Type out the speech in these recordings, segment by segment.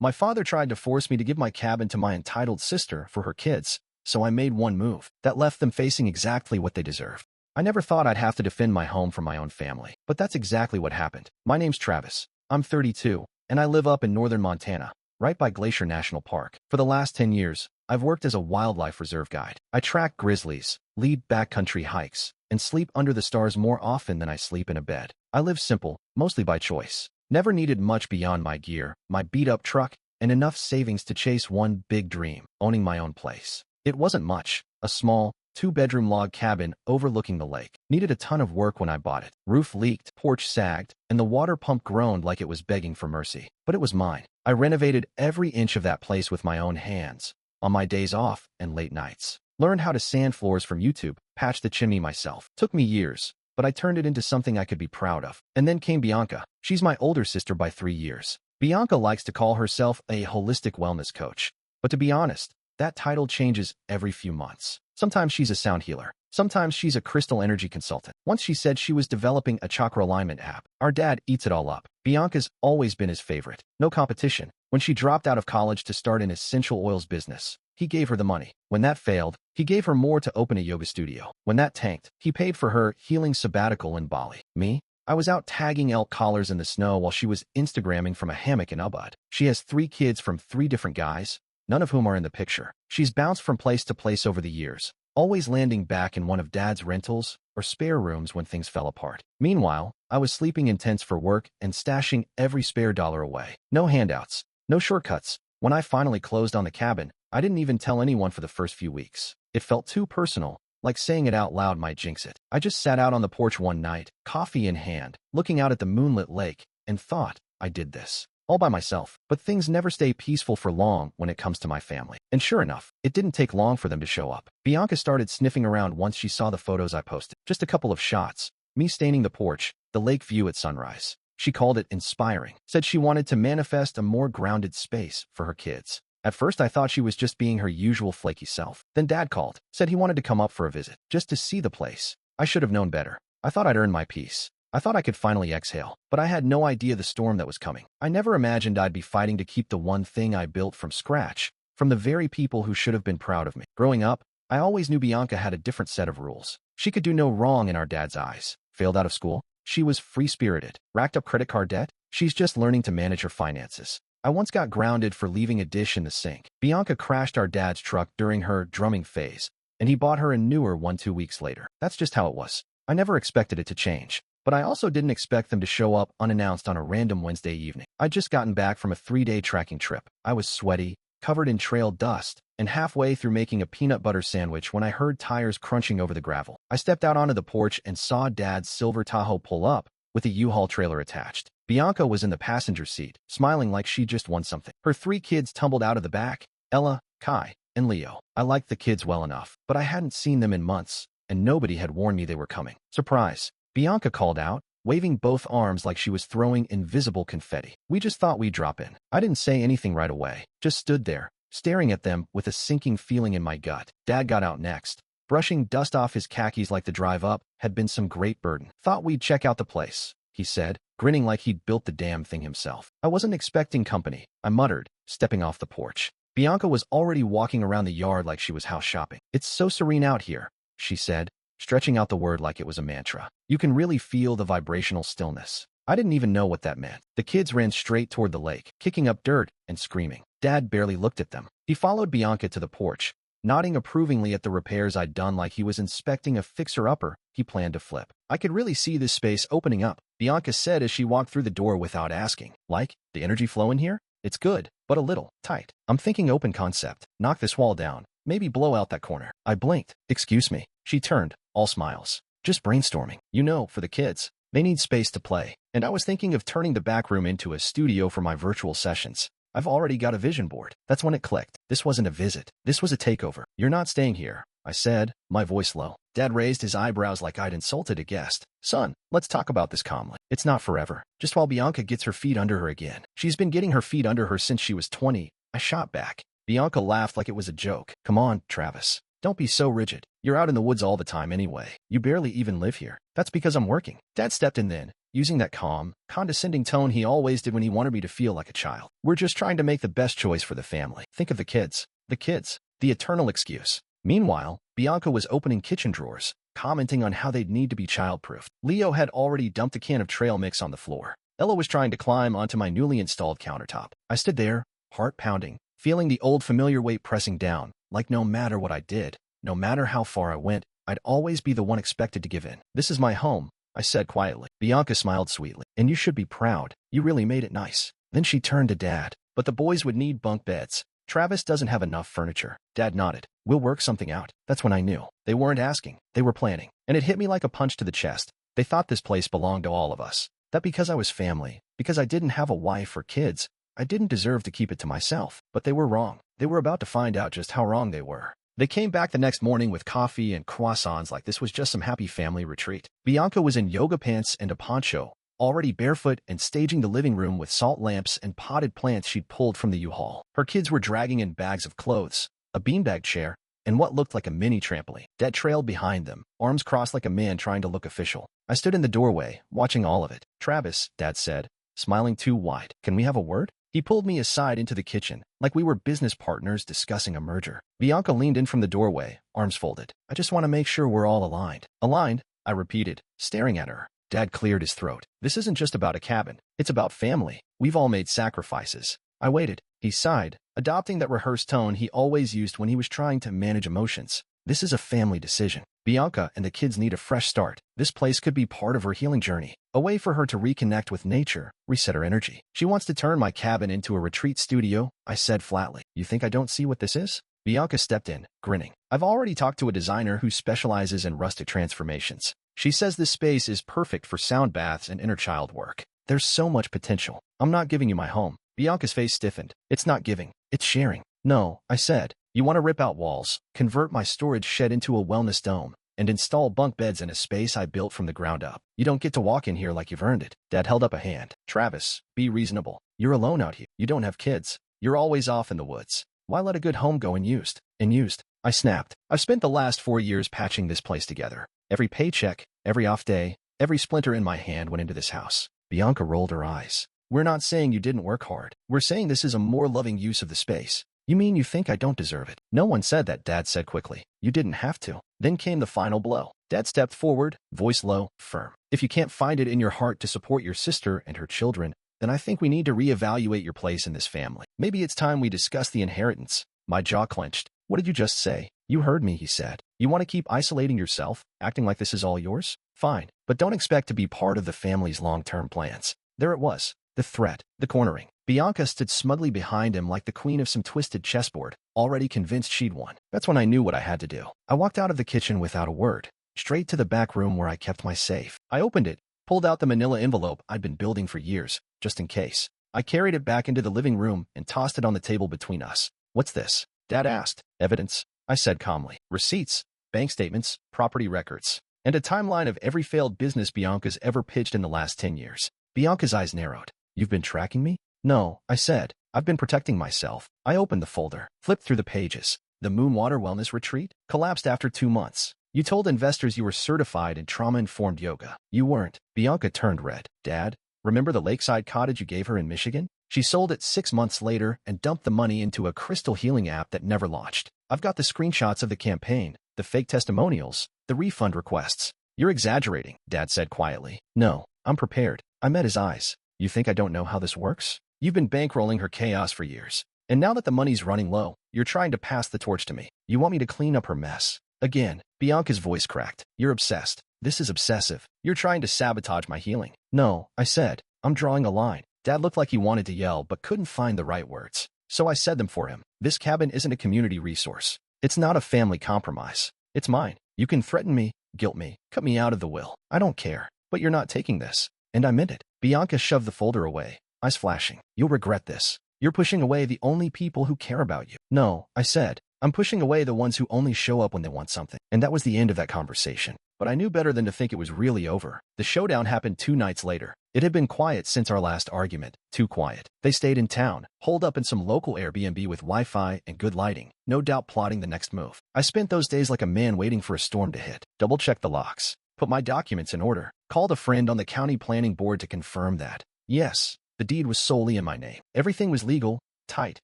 My father tried to force me to give my cabin to my entitled sister for her kids, so I made one move that left them facing exactly what they deserved. I never thought I'd have to defend my home from my own family, but that's exactly what happened. My name's Travis. I'm 32, and I live up in northern Montana, right by Glacier National Park. For the last 10 years, I've worked as a wildlife reserve guide. I track grizzlies, lead backcountry hikes, and sleep under the stars more often than I sleep in a bed. I live simple, mostly by choice. Never needed much beyond my gear, my beat-up truck, and enough savings to chase one big dream, owning my own place. It wasn't much, a small, two-bedroom log cabin overlooking the lake. Needed a ton of work when I bought it. Roof leaked, porch sagged, and the water pump groaned like it was begging for mercy. But it was mine. I renovated every inch of that place with my own hands, on my days off and late nights. Learned how to sand floors from YouTube, patched the chimney myself. Took me years, but I turned it into something I could be proud of. And then came Bianca. She's my older sister by 3 years. Bianca likes to call herself a holistic wellness coach. But to be honest, that title changes every few months. Sometimes she's a sound healer. Sometimes she's a crystal energy consultant. Once she said she was developing a chakra alignment app. Our dad eats it all up. Bianca's always been his favorite. No competition. When she dropped out of college to start an essential oils business, he gave her the money. When that failed, he gave her more to open a yoga studio. When that tanked, he paid for her healing sabbatical in Bali. Me? I was out tagging elk collars in the snow while she was Instagramming from a hammock in Ubud. She has 3 kids from 3 different guys, none of whom are in the picture. She's bounced from place to place over the years, always landing back in one of Dad's rentals or spare rooms when things fell apart. Meanwhile, I was sleeping in tents for work and stashing every spare dollar away. No handouts, no shortcuts. When I finally closed on the cabin, I didn't even tell anyone for the first few weeks. It felt too personal, like saying it out loud might jinx it. I just sat out on the porch one night, coffee in hand, looking out at the moonlit lake, and thought, I did this all by myself. But things never stay peaceful for long when it comes to my family. And sure enough, it didn't take long for them to show up. Bianca started sniffing around once she saw the photos I posted. Just a couple of shots. Me staining the porch, the lake view at sunrise. She called it inspiring. Said she wanted to manifest a more grounded space for her kids. At first, I thought she was just being her usual flaky self. Then Dad called, said he wanted to come up for a visit, just to see the place. I should have known better. I thought I'd earned my peace. I thought I could finally exhale, but I had no idea the storm that was coming. I never imagined I'd be fighting to keep the one thing I built from scratch, from the very people who should have been proud of me. Growing up, I always knew Bianca had a different set of rules. She could do no wrong in our dad's eyes. Failed out of school? She was free-spirited. Racked up credit card debt? She's just learning to manage her finances. I once got grounded for leaving a dish in the sink. Bianca crashed our dad's truck during her drumming phase, and he bought her a newer one 2 weeks later. That's just how it was. I never expected it to change. But I also didn't expect them to show up unannounced on a random Wednesday evening. I'd just gotten back from a 3-day trekking trip. I was sweaty, covered in trail dust, and halfway through making a peanut butter sandwich when I heard tires crunching over the gravel. I stepped out onto the porch and saw Dad's silver Tahoe pull up, with a U-Haul trailer attached. Bianca was in the passenger seat, smiling like she just won something. Her 3 kids tumbled out of the back, Ella, Kai, and Leo. I liked the kids well enough, but I hadn't seen them in months, and nobody had warned me they were coming. Surprise! Bianca called out, waving both arms like she was throwing invisible confetti. We just thought we'd drop in. I didn't say anything right away, just stood there, staring at them with a sinking feeling in my gut. Dad got out next. Brushing dust off his khakis like the drive up had been some great burden. Thought we'd check out the place, he said, grinning like he'd built the damn thing himself. I wasn't expecting company, I muttered, stepping off the porch. Bianca was already walking around the yard like she was house shopping. It's so serene out here, she said, stretching out the word like it was a mantra. You can really feel the vibrational stillness. I didn't even know what that meant. The kids ran straight toward the lake, kicking up dirt and screaming. Dad barely looked at them. He followed Bianca to the porch, nodding approvingly at the repairs I'd done like he was inspecting a fixer-upper he planned to flip. I could really see this space opening up, Bianca said as she walked through the door without asking. Like, the energy flow in here? It's good, but a little tight. I'm thinking open concept. Knock this wall down. Maybe blow out that corner. I blinked. Excuse me. She turned, all smiles. Just brainstorming. You know, for the kids. They need space to play. And I was thinking of turning the back room into a studio for my virtual sessions. I've already got a vision board. That's when it clicked. This wasn't a visit. This was a takeover. You're not staying here, I said, my voice low. Dad raised his eyebrows like I'd insulted a guest. Son, let's talk about this calmly. It's not forever. Just while Bianca gets her feet under her again. She's been getting her feet under her since she was 20. I shot back. Bianca laughed like it was a joke. Come on, Travis. Don't be so rigid. You're out in the woods all the time anyway. You barely even live here. That's because I'm working. Dad stepped in then, using that calm, condescending tone he always did when he wanted me to feel like a child. We're just trying to make the best choice for the family. Think of the kids. The kids. The eternal excuse. Meanwhile, Bianca was opening kitchen drawers, commenting on how they'd need to be childproof. Leo had already dumped a can of trail mix on the floor. Ella was trying to climb onto my newly installed countertop. I stood there, heart pounding, feeling the old familiar weight pressing down, like no matter what I did, no matter how far I went, I'd always be the one expected to give in. This is my home, I said quietly. Bianca smiled sweetly. And you should be proud. You really made it nice. Then she turned to Dad. But the boys would need bunk beds. Travis doesn't have enough furniture. Dad nodded. We'll work something out. That's when I knew. They weren't asking. They were planning. And it hit me like a punch to the chest. They thought this place belonged to all of us. That because I was family, because I didn't have a wife or kids, I didn't deserve to keep it to myself. But they were wrong. They were about to find out just how wrong they were. They came back the next morning with coffee and croissants like this was just some happy family retreat. Bianca was in yoga pants and a poncho, already barefoot and staging the living room with salt lamps and potted plants she'd pulled from the U-Haul. Her kids were dragging in bags of clothes, a beanbag chair, and what looked like a mini trampoline. Dad trailed behind them, arms crossed like a man trying to look official. I stood in the doorway, watching all of it. Travis, Dad said, smiling too wide. Can we have a word? He pulled me aside into the kitchen, like we were business partners discussing a merger. Bianca leaned in from the doorway, arms folded. I just want to make sure we're all aligned. Aligned? I repeated, staring at her. Dad cleared his throat. This isn't just about a cabin. It's about family. We've all made sacrifices. I waited. He sighed, adopting that rehearsed tone he always used when he was trying to manage emotions. This is a family decision. Bianca and the kids need a fresh start. This place could be part of her healing journey, a way for her to reconnect with nature, reset her energy. She wants to turn my cabin into a retreat studio, I said flatly. You think I don't see what this is? Bianca stepped in, grinning. I've already talked to a designer who specializes in rustic transformations. She says this space is perfect for sound baths and inner child work. There's so much potential. I'm not giving you my home. Bianca's face stiffened. It's not giving. It's sharing. No, I said. You want to rip out walls, convert my storage shed into a wellness dome, and install bunk beds in a space I built from the ground up. You don't get to walk in here like you've earned it. Dad held up a hand. Travis, be reasonable. You're alone out here. You don't have kids. You're always off in the woods. Why let a good home go unused? Unused. I snapped. I've spent the last 4 years patching this place together. Every paycheck, every off day, every splinter in my hand went into this house. Bianca rolled her eyes. We're not saying you didn't work hard. We're saying this is a more loving use of the space. You mean you think I don't deserve it? No one said that, Dad said quickly. You didn't have to. Then came the final blow. Dad stepped forward, voice low, firm. If you can't find it in your heart to support your sister and her children, then I think we need to reevaluate your place in this family. Maybe it's time we discuss the inheritance. My jaw clenched. What did you just say? You heard me, he said. You want to keep isolating yourself, acting like this is all yours? Fine, but don't expect to be part of the family's long-term plans. There it was. The threat, the cornering. Bianca stood smugly behind him like the queen of some twisted chessboard, already convinced she'd won. That's when I knew what I had to do. I walked out of the kitchen without a word, straight to the back room where I kept my safe. I opened it, pulled out the manila envelope I'd been building for years, just in case. I carried it back into the living room and tossed it on the table between us. What's this? Dad asked. Evidence, I said calmly. Receipts, bank statements, property records, and a timeline of every failed business Bianca's ever pitched in the last 10 years. Bianca's eyes narrowed. You've been tracking me? No, I said. I've been protecting myself. I opened the folder, flipped through the pages. The Moonwater Wellness Retreat collapsed after 2 months. You told investors you were certified in trauma-informed yoga. You weren't. Bianca turned red. Dad, remember the lakeside cottage you gave her in Michigan? She sold it 6 months later and dumped the money into a crystal healing app that never launched. I've got the screenshots of the campaign, the fake testimonials, the refund requests. You're exaggerating, Dad said quietly. No, I'm prepared. I met his eyes. You think I don't know how this works? You've been bankrolling her chaos for years. And now that the money's running low, you're trying to pass the torch to me. You want me to clean up her mess. Again, Bianca's voice cracked. You're obsessed. This is obsessive. You're trying to sabotage my healing. No, I said. I'm drawing a line. Dad looked like he wanted to yell but couldn't find the right words. So I said them for him. This cabin isn't a community resource. It's not a family compromise. It's mine. You can threaten me, guilt me, cut me out of the will. I don't care. But you're not taking this. And I meant it. Bianca shoved the folder away, eyes flashing. You'll regret this. You're pushing away the only people who care about you. No, I said. I'm pushing away the ones who only show up when they want something. And that was the end of that conversation. But I knew better than to think it was really over. The showdown happened 2 nights later. It had been quiet since our last argument. Too quiet. They stayed in town, holed up in some local Airbnb with Wi-Fi and good lighting, no doubt plotting the next move. I spent those days like a man waiting for a storm to hit. Double-checked the locks. put my documents in order, called a friend on the county planning board to confirm that. Yes, the deed was solely in my name. Everything was legal, tight,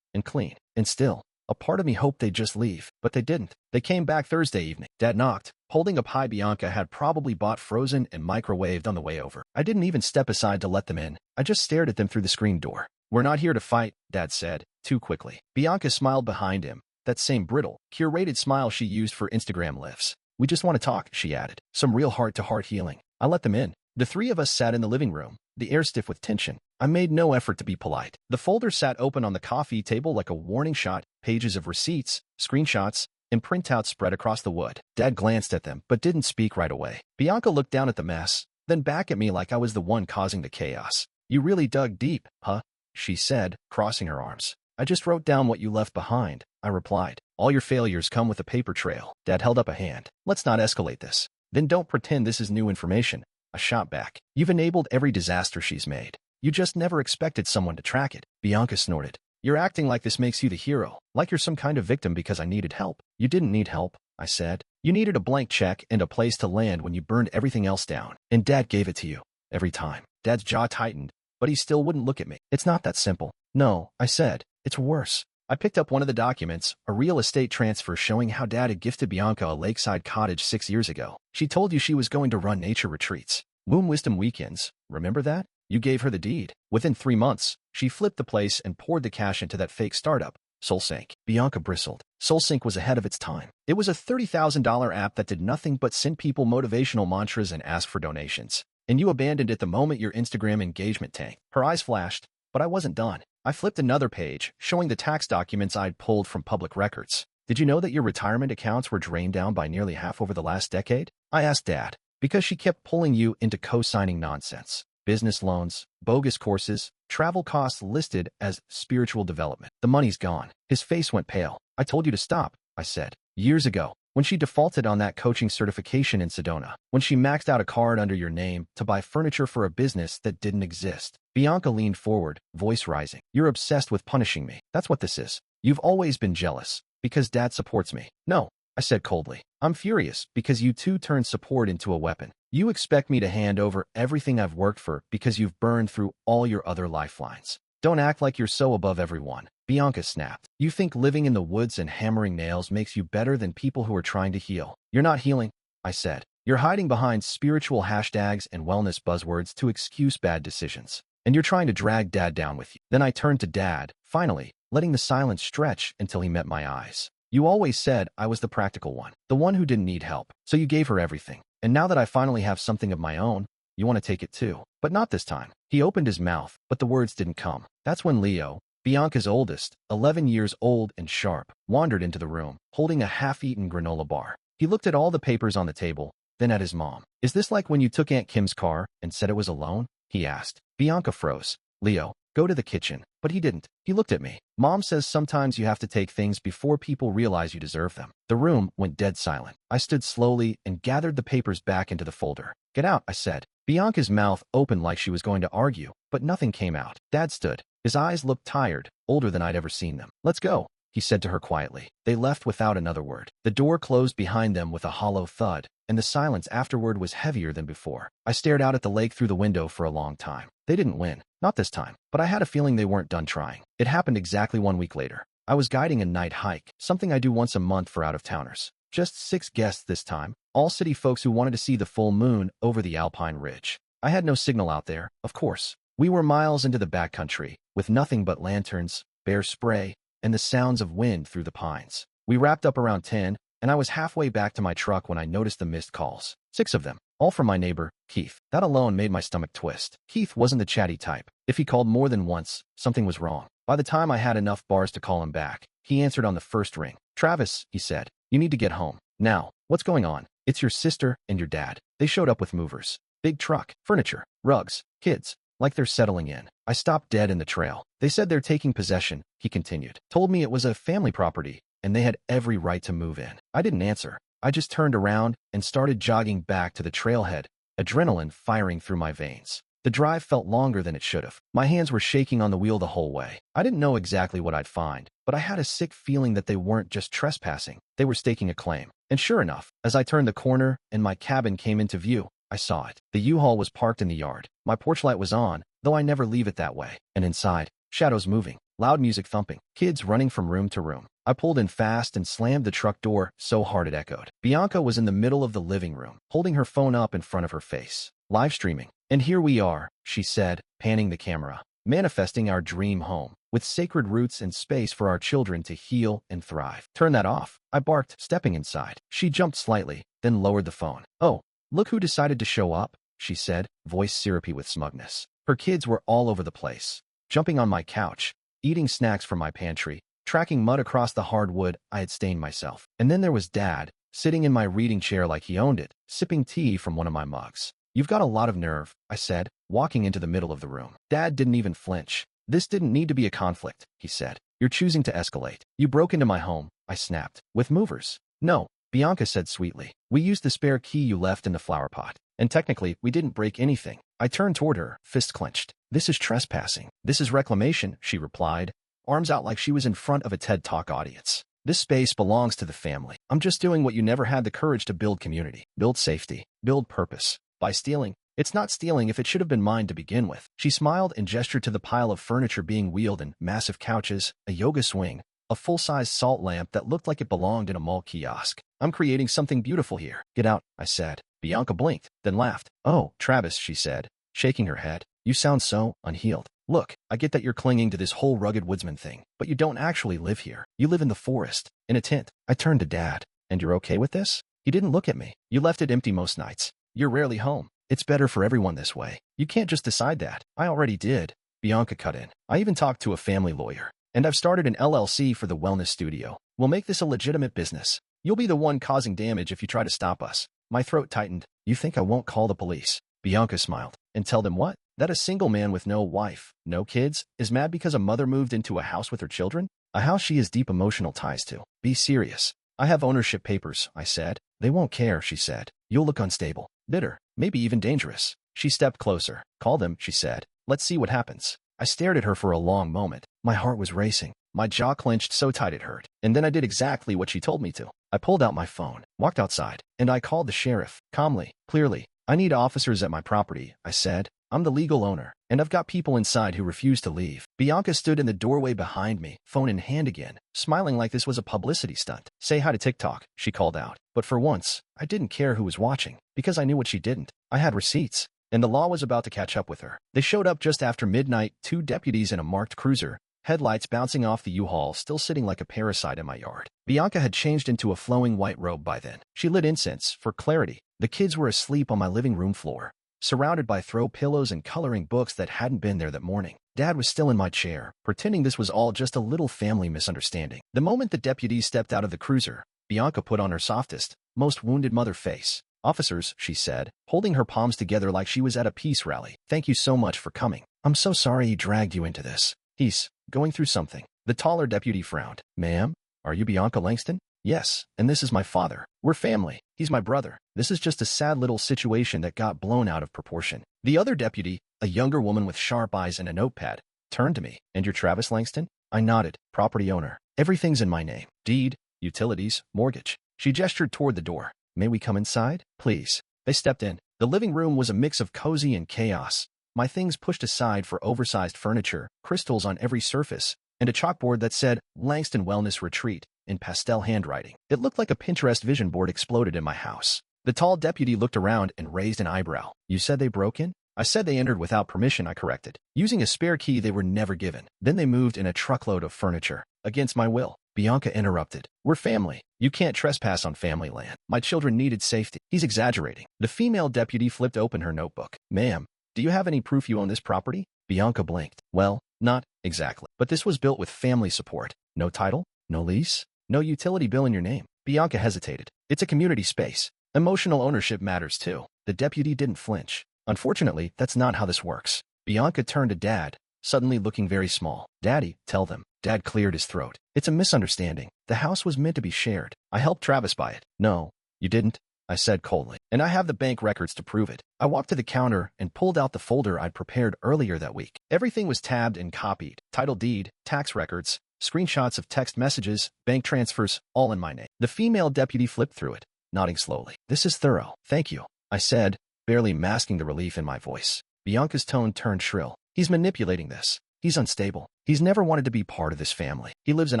and clean. And still, a part of me hoped they'd just leave, but they didn't. They came back Thursday evening. Dad knocked, holding a pie Bianca had probably bought frozen and microwaved on the way over. I didn't even step aside to let them in. I just stared at them through the screen door. "We're not here to fight," Dad said, too quickly. Bianca smiled behind him, that same brittle, curated smile she used for Instagram lifts. "We just want to talk," she added. "Some real heart-to-heart healing." I let them in. The three of us sat in the living room, the air stiff with tension. I made no effort to be polite. The folder sat open on the coffee table like a warning shot, pages of receipts, screenshots, and printouts spread across the wood. Dad glanced at them, but didn't speak right away. Bianca looked down at the mess, then back at me like I was the one causing the chaos. "You really dug deep, huh?" she said, crossing her arms. "I just wrote down what you left behind," I replied. "All your failures come with a paper trail." Dad held up a hand. "Let's not escalate this." "Then don't pretend this is new information," I shot back. "You've enabled every disaster she's made. You just never expected someone to track it." Bianca snorted. "You're acting like this makes you the hero, like you're some kind of victim because I needed help." "You didn't need help," I said. "You needed a blank check and a place to land when you burned everything else down. And Dad gave it to you. Every time." Dad's jaw tightened, but he still wouldn't look at me. "It's not that simple." "No," I said. "It's worse." I picked up one of the documents, a real estate transfer showing how Dad had gifted Bianca a lakeside cottage 6 years ago. "She told you she was going to run nature retreats. Womb wisdom weekends. Remember that? You gave her the deed. Within 3 months, she flipped the place and poured the cash into that fake startup, SoulSync." Bianca bristled. SoulSync was ahead of its time. It was a $30,000 app that did nothing but send people motivational mantras and ask for donations. "And you abandoned it the moment your Instagram engagement tanked." Her eyes flashed, but I wasn't done. I flipped another page, showing the tax documents I'd pulled from public records. "Did you know that your retirement accounts were drained down by nearly half over the last decade?" I asked Dad. "Because she kept pulling you into co-signing nonsense. Business loans, bogus courses, travel costs listed as spiritual development. The money's gone." His face went pale. "I told you to stop," I said. "Years ago, when she defaulted on that coaching certification in Sedona, when she maxed out a card under your name to buy furniture for a business that didn't exist." Bianca leaned forward, voice rising. "You're obsessed with punishing me. That's what this is. You've always been jealous, because Dad supports me." "No," I said coldly. "I'm furious because you two turned support into a weapon. You expect me to hand over everything I've worked for because you've burned through all your other lifelines. Don't act like you're so above everyone." Bianca snapped. "You think living in the woods and hammering nails makes you better than people who are trying to heal. You're not healing," I said. "You're hiding behind spiritual hashtags and wellness buzzwords to excuse bad decisions. And you're trying to drag Dad down with you." Then I turned to Dad, finally, letting the silence stretch until he met my eyes. "You always said I was the practical one, the one who didn't need help. So you gave her everything. And now that I finally have something of my own, you want to take it too. But not this time." He opened his mouth, but the words didn't come. That's when Leo, Bianca's oldest, 11 years old and sharp, wandered into the room, holding a half-eaten granola bar. He looked at all the papers on the table, then at his mom. "Is this like when you took Aunt Kim's car and said it was a loan?" he asked. Bianca froze. "Leo, go to the kitchen." But he didn't. He looked at me. "Mom says sometimes you have to take things before people realize you deserve them." The room went dead silent. I stood slowly and gathered the papers back into the folder. "Get out," I said. Bianca's mouth opened like she was going to argue, but nothing came out. Dad stood. His eyes looked tired, older than I'd ever seen them. "Let's go," he said to her quietly. They left without another word. The door closed behind them with a hollow thud, and the silence afterward was heavier than before. I stared out at the lake through the window for a long time. They didn't win. Not this time. But I had a feeling they weren't done trying. It happened exactly 1 week later. I was guiding a night hike, something I do once a month for out-of-towners. Just 6 guests this time, all city folks who wanted to see the full moon over the Alpine Ridge. I had no signal out there, of course. We were miles into the backcountry, with nothing but lanterns, bear spray, and the sounds of wind through the pines. We wrapped up around 10, and I was halfway back to my truck when I noticed the missed calls. 6 of them, all from my neighbor, Keith. That alone made my stomach twist. Keith wasn't the chatty type. If he called more than once, something was wrong. By the time I had enough bars to call him back, he answered on the first ring. "Travis," he said, "you need to get home. Now, what's going on?" "It's your sister and your dad. They showed up with movers. Big truck, furniture, rugs, kids. Like they're settling in." I stopped dead in the trail. "They said they're taking possession," he continued. "Told me it was a family property, and they had every right to move in." I didn't answer. I just turned around and started jogging back to the trailhead, adrenaline firing through my veins. The drive felt longer than it should have. My hands were shaking on the wheel the whole way. I didn't know exactly what I'd find, but I had a sick feeling that they weren't just trespassing. They were staking a claim. And sure enough, as I turned the corner and my cabin came into view, I saw it. The U-Haul was parked in the yard. My porch light was on, though I never leave it that way. And inside, shadows moving, loud music thumping, kids running from room to room. I pulled in fast and slammed the truck door so hard it echoed. Bianca was in the middle of the living room, holding her phone up in front of her face, live streaming. "And here we are," she said, panning the camera, "manifesting our dream home, with sacred roots and space for our children to heal and thrive." "Turn that off," I barked, stepping inside. She jumped slightly, then lowered the phone. "Oh, look who decided to show up," she said, voice syrupy with smugness. Her kids were all over the place, jumping on my couch, eating snacks from my pantry, tracking mud across the hardwood I had stained myself. And then there was Dad, sitting in my reading chair like he owned it, sipping tea from one of my mugs. "You've got a lot of nerve," I said, walking into the middle of the room. Dad didn't even flinch. "This didn't need to be a conflict," he said. "You're choosing to escalate. You broke into my home," I snapped. "With movers?" "No," Bianca said sweetly. "We used the spare key you left in the flower pot. And technically, we didn't break anything." I turned toward her, fist clenched. "This is trespassing. This is reclamation," she replied, arms out like she was in front of a TED Talk audience. "This space belongs to the family. I'm just doing what you never had the courage to build: community, build safety, build purpose. By stealing, it's not stealing if it should have been mine to begin with." She smiled and gestured to the pile of furniture being wheeled in: massive couches, a yoga swing, a full-size salt lamp that looked like it belonged in a mall kiosk. "I'm creating something beautiful here. Get out," I said. Bianca blinked, then laughed. "Oh, Travis," she said, shaking her head. "You sound so unhealed. Look, I get that you're clinging to this whole rugged woodsman thing, but you don't actually live here. You live in the forest, in a tent." I turned to Dad. "And you're okay with this?" He didn't look at me. "You left it empty most nights. You're rarely home. It's better for everyone this way. You can't just decide that." "I already did," Bianca cut in. "I even talked to a family lawyer. And I've started an LLC for the wellness studio. We'll make this a legitimate business. You'll be the one causing damage if you try to stop us." My throat tightened. "You think I won't call the police?" Bianca smiled. "And tell them what? That a single man with no wife, no kids, is mad because a mother moved into a house with her children? A house she has deep emotional ties to. Be serious." "I have ownership papers," I said. "They won't care," she said. "You'll look unstable, bitter, maybe even dangerous." She stepped closer. "Call them," she said. "Let's see what happens." I stared at her for a long moment. My heart was racing. My jaw clenched so tight it hurt. And then I did exactly what she told me to. I pulled out my phone, walked outside, and I called the sheriff, calmly, clearly. "I need officers at my property," I said. "I'm the legal owner, and I've got people inside who refuse to leave." Bianca stood in the doorway behind me, phone in hand again, smiling like this was a publicity stunt. "Say hi to TikTok," she called out. But for once, I didn't care who was watching, because I knew what she didn't. I had receipts, and the law was about to catch up with her. They showed up just after midnight, 2 deputies in a marked cruiser, headlights bouncing off the U-Haul, still sitting like a parasite in my yard. Bianca had changed into a flowing white robe by then. She lit incense, for clarity. The kids were asleep on my living room floor, surrounded by throw pillows and coloring books that hadn't been there that morning. Dad was still in my chair, pretending this was all just a little family misunderstanding. The moment the deputies stepped out of the cruiser, Bianca put on her softest, most wounded mother face. "Officers," she said, holding her palms together like she was at a peace rally. "Thank you so much for coming. I'm so sorry he dragged you into this. He's going through something." The taller deputy frowned. "Ma'am, are you Bianca Langston?" "Yes, and this is my father. We're family. He's my brother. This is just a sad little situation that got blown out of proportion." The other deputy, a younger woman with sharp eyes and a notepad, turned to me. "And you're Travis Langston?" I nodded. "Property owner. Everything's in my name. Deed, utilities, mortgage." She gestured toward the door. "May we come inside? Please." They stepped in. The living room was a mix of cozy and chaos. My things pushed aside for oversized furniture, crystals on every surface, and a chalkboard that said Langston Wellness Retreat in pastel handwriting. It looked like a Pinterest vision board exploded in my house. The tall deputy looked around and raised an eyebrow. "You said they broke in?" "I said they entered without permission," I corrected. "Using a spare key they were never given. Then they moved in a truckload of furniture. Against my will." Bianca interrupted. "We're family. You can't trespass on family land. My children needed safety." "He's exaggerating." The female deputy flipped open her notebook. "Ma'am, do you have any proof you own this property?" Bianca blinked. "Well, not exactly. But this was built with family support. No title? No lease? No utility bill in your name." Bianca hesitated. "It's a community space. Emotional ownership matters too." The deputy didn't flinch. "Unfortunately, that's not how this works." Bianca turned to Dad, suddenly looking very small. "Daddy, tell them." Dad cleared his throat. "It's a misunderstanding. The house was meant to be shared. I helped Travis buy it." "No, you didn't." I said coldly, and I have the bank records to prove it. I walked to the counter and pulled out the folder I'd prepared earlier that week. Everything was tabbed and copied: title deed, tax records, screenshots of text messages, bank transfers, all in my name. The female deputy flipped through it, nodding slowly. "This is thorough. Thank you," I said, barely masking the relief in my voice. Bianca's tone turned shrill. "He's manipulating this. He's unstable. He's never wanted to be part of this family. He lives in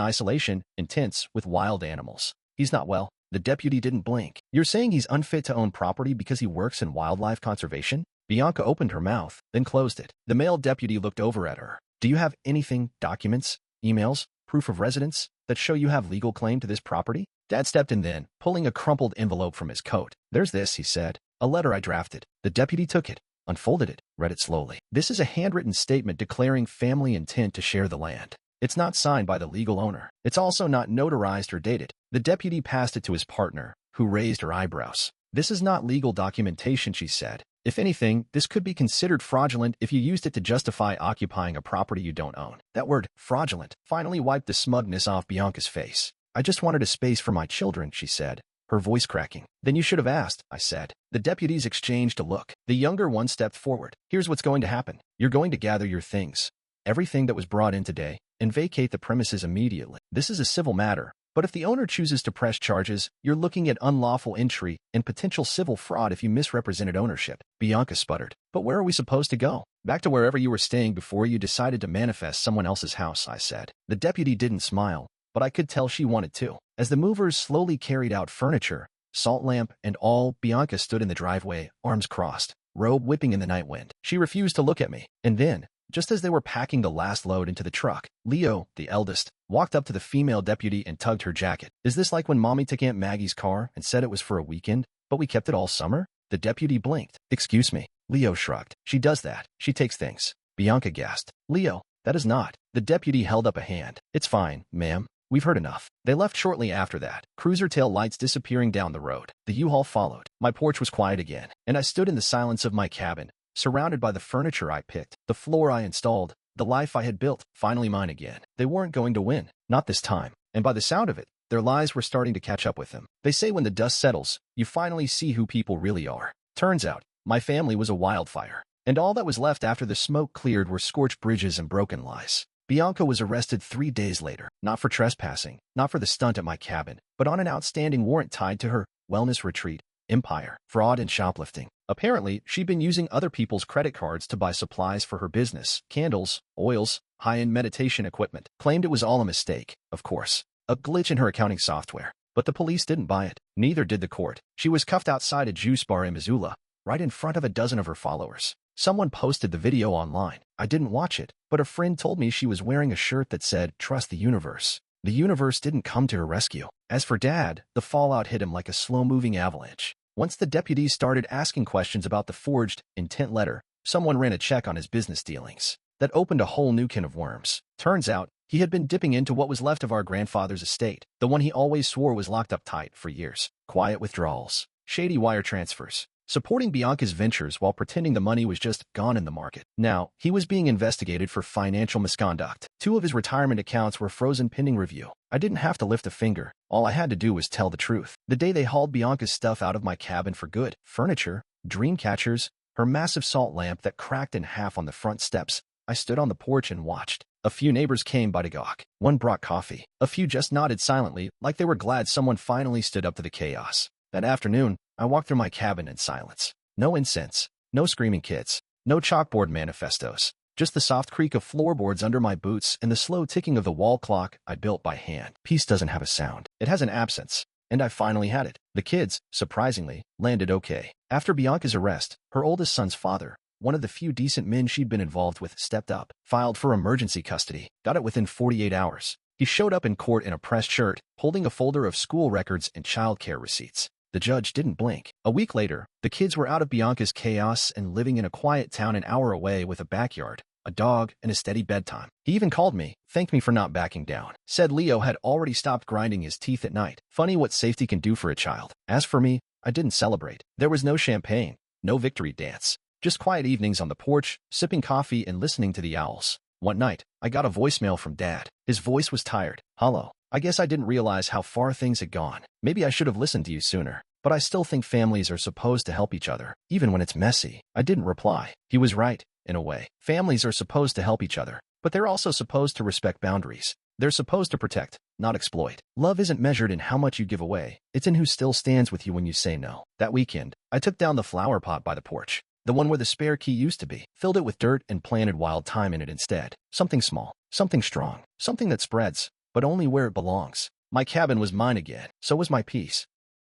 isolation, in tents, with wild animals. He's not well." The deputy didn't blink. "You're saying he's unfit to own property because he works in wildlife conservation?" Bianca opened her mouth, then closed it. The male deputy looked over at her. "Do you have anything, documents, emails, proof of residence, that show you have legal claim to this property?" Dad stepped in then, pulling a crumpled envelope from his coat. "There's this," he said. "A letter I drafted." The deputy took it, unfolded it, read it slowly. "This is a handwritten statement declaring family intent to share the land. It's not signed by the legal owner. It's also not notarized or dated." The deputy passed it to his partner, who raised her eyebrows. "This is not legal documentation," she said. "If anything, this could be considered fraudulent if you used it to justify occupying a property you don't own." That word, fraudulent, finally wiped the smugness off Bianca's face. "I just wanted a space for my children," she said, her voice cracking. "Then you should have asked," I said. The deputies exchanged a look. The younger one stepped forward. "Here's what's going to happen. You're going to gather your things, everything that was brought in today, and vacate the premises immediately. This is a civil matter, but if the owner chooses to press charges, you're looking at unlawful entry and potential civil fraud if you misrepresented ownership." Bianca sputtered. "But where are we supposed to go?" "Back to wherever you were staying before you decided to manifest someone else's house," I said. The deputy didn't smile, but I could tell she wanted to. As the movers slowly carried out furniture, salt lamp and all, Bianca stood in the driveway, arms crossed, robe whipping in the night wind. She refused to look at me. And then, just as they were packing the last load into the truck, Leo, the eldest, walked up to the female deputy and tugged her jacket. "Is this like when Mommy took Aunt Maggie's car and said it was for a weekend, but we kept it all summer?" The deputy blinked. "Excuse me." Leo shrugged. "She does that. She takes things." Bianca gasped. "Leo, that is not." The deputy held up a hand. "It's fine, ma'am. We've heard enough." They left shortly after that, cruiser tail lights disappearing down the road. The U-Haul followed. My porch was quiet again, and I stood in the silence of my cabin, surrounded by the furniture I picked, the floor I installed, the life I had built, finally mine again. They weren't going to win. Not this time. And by the sound of it, their lies were starting to catch up with them. They say when the dust settles, you finally see who people really are. Turns out, my family was a wildfire, and all that was left after the smoke cleared were scorched bridges and broken lies. Bianca was arrested 3 days later, not for trespassing, not for the stunt at my cabin, but on an outstanding warrant tied to her wellness retreat, empire, fraud, and shoplifting. Apparently, she'd been using other people's credit cards to buy supplies for her business, candles, oils, high-end meditation equipment. Claimed it was all a mistake, of course, a glitch in her accounting software. But the police didn't buy it. Neither did the court. She was cuffed outside a juice bar in Missoula, right in front of a dozen of her followers. Someone posted the video online. I didn't watch it, but a friend told me she was wearing a shirt that said, "Trust the universe." The universe didn't come to her rescue. As for Dad, the fallout hit him like a slow-moving avalanche. Once the deputies started asking questions about the forged intent letter, someone ran a check on his business dealings. That opened a whole new can of worms. Turns out, he had been dipping into what was left of our grandfather's estate, the one he always swore was locked up tight for years. Quiet withdrawals, shady wire transfers, supporting Bianca's ventures while pretending the money was just gone in the market. Now, he was being investigated for financial misconduct. 2 of his retirement accounts were frozen pending review. I didn't have to lift a finger. All I had to do was tell the truth. The day they hauled Bianca's stuff out of my cabin for good, furniture, dream catchers, her massive salt lamp that cracked in half on the front steps, I stood on the porch and watched. A few neighbors came by to gawk. One brought coffee. A few just nodded silently, like they were glad someone finally stood up to the chaos. That afternoon, I walked through my cabin in silence. No incense, no screaming kids, no chalkboard manifestos, just the soft creak of floorboards under my boots and the slow ticking of the wall clock I built by hand. Peace doesn't have a sound. It has an absence. And I finally had it. The kids, surprisingly, landed okay. After Bianca's arrest, her oldest son's father, one of the few decent men she'd been involved with, stepped up, filed for emergency custody, got it within 48 hours. He showed up in court in a pressed shirt, holding a folder of school records and childcare receipts. The judge didn't blink. A week later, the kids were out of Bianca's chaos and living in a quiet town an hour away with a backyard, a dog, and a steady bedtime. He even called me, thanked me for not backing down. Said Leo had already stopped grinding his teeth at night. Funny what safety can do for a child. As for me, I didn't celebrate. There was no champagne, no victory dance. Just quiet evenings on the porch, sipping coffee and listening to the owls. One night, I got a voicemail from Dad. His voice was tired. "Hello. I guess I didn't realize how far things had gone. Maybe I should have listened to you sooner. but I still think families are supposed to help each other, even when it's messy. I didn't reply. He was right, in a way. Families are supposed to help each other, but they're also supposed to respect boundaries. They're supposed to protect, not exploit. Love isn't measured in how much you give away. It's in who still stands with you when you say no. That weekend, I took down the flower pot by the porch, the one where the spare key used to be, filled it with dirt and planted wild thyme in it instead. Something small, something strong, something that spreads, but only where it belongs. My cabin was mine again. So was my peace.